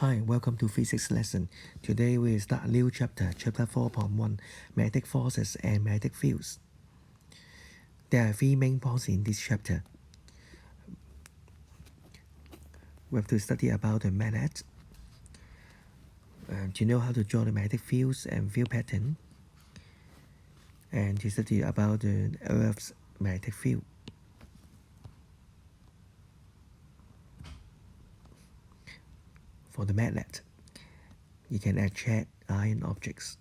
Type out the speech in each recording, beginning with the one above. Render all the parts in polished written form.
Hi, welcome to Physics lesson. Today we start a new chapter, chapter 4.1, magnetic forces and magnetic fields. There are three main points in this chapter. We have to study about the magnet, to know how to draw the magnetic fields and field pattern, and to study about the Earth's magnetic field. For the magnet, you can attract iron objects.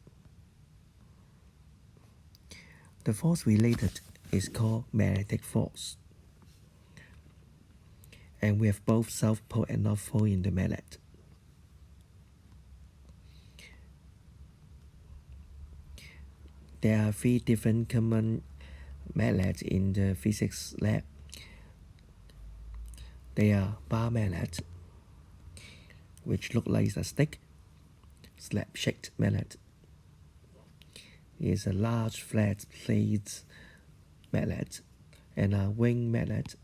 The force related is called magnetic force, and we have both south pole and north pole in the magnet. There are three different common magnets in the physics lab. They are bar magnet, which look like a stick. Slab-shaped magnet is a large flat plate magnet, and a wing magnet.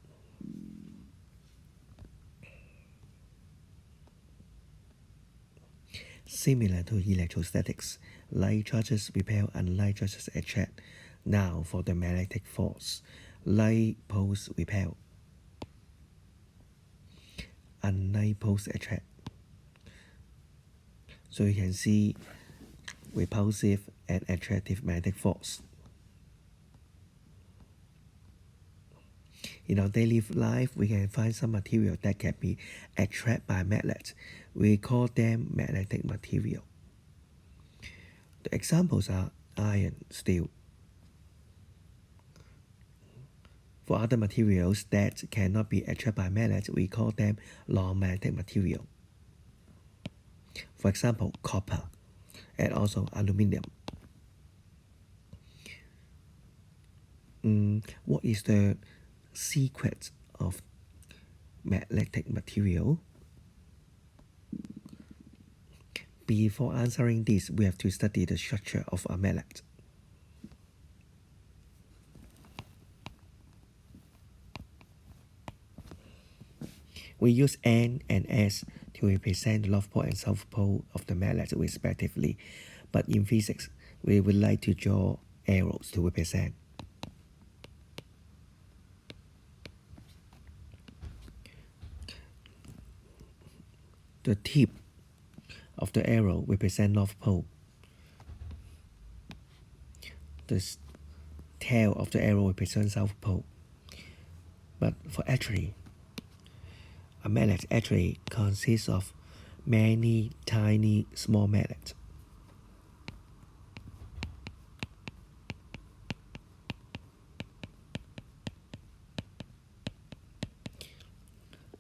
Similar to electrostatics, light charges repel and light charges attract. Now for the magnetic force, light poles repel and light poles attract. So you can see repulsive and attractive magnetic force. In our daily life, we can find some material that can be attracted by magnets. We call them magnetic material. The examples are iron, steel. For other materials that cannot be attracted by magnets, we call them non-magnetic material. For example, copper and also aluminum. What is the secret of magnetic material? Before answering this, we have to study the structure of a magnet. We use N and S to represent the north pole and south pole of the magnet respectively, but in physics, we would like to draw arrows to represent. The tip of the arrow represents north pole. The tail of the arrow represents south pole. But for actually, a magnet actually consists of many tiny small magnets.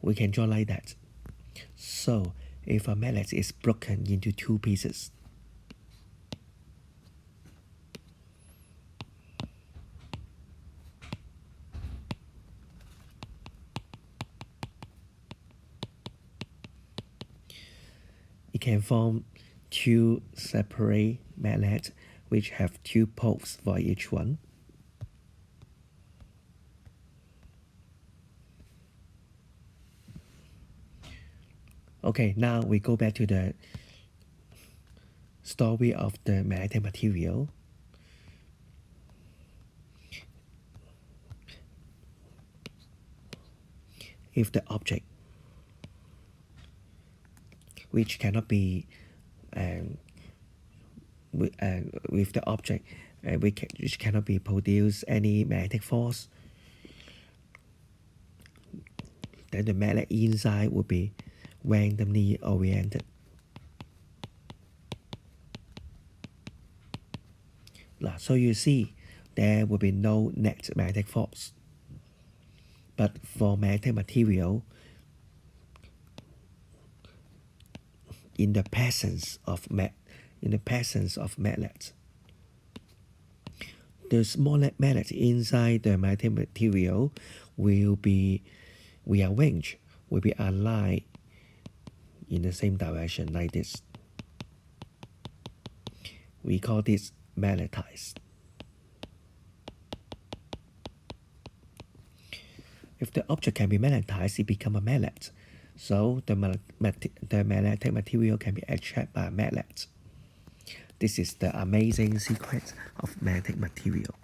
We can draw like that. So, if a magnet is broken into two pieces, it can form two separate magnets which have two poles for each one. Okay, now we go back to the story of the magnetic material. If the object which cannot be with the object which cannot be produce any magnetic force, then the magnet inside will be randomly oriented. So you see, there will be no net magnetic force. But for magnetic material, in the presence of magnets, the small magnet inside the magnetic material will be rearranged, will be aligned in the same direction like this. We call this magnetized. If the object can be magnetized, it becomes a magnet. So the magnetic material can be attracted by magnets. This is the amazing secret of magnetic material.